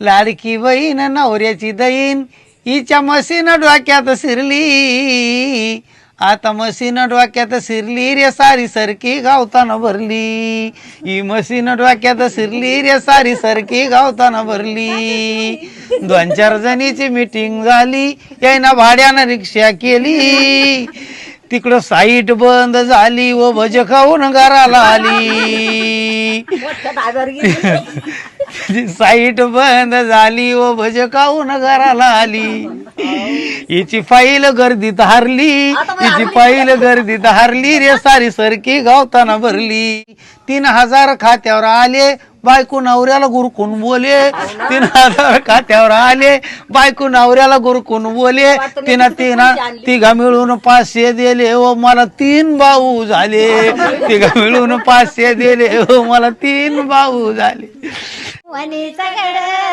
लाडकी बहीण नवऱ्याची दहीन हिच्या मशीन डोक्यात शिरली, आता मशीन डोक्यात शिरली रे सारी सरकी गावताना भरली, ही मशीन डोक्यात शिरली रे सारी सरकी गावताना भरली. 2-4 जणीची मीटिंग झाली, यायना भाड्यानं रिक्षा केली, तिकडं साईट बंद झाली व भज खाऊन घराला आली. साईट बंद झाली व भज खाऊन घराला आली. हिची फाईल गर्दीत हारली, हिची फाईल गर्दीत हारली रे सारी सरकी गावताना भरली. 3000 खात्यावर आले, बायको नवऱ्याला गुरकून बोले. 3000 खात्यावर आले, बायको नवऱ्याला गुरकून बोले. तिघा मिळून 500 दिले व मला 3 भाऊ झाले. तिघा मिळून 500 दिले व मला 3 भाऊ झाले.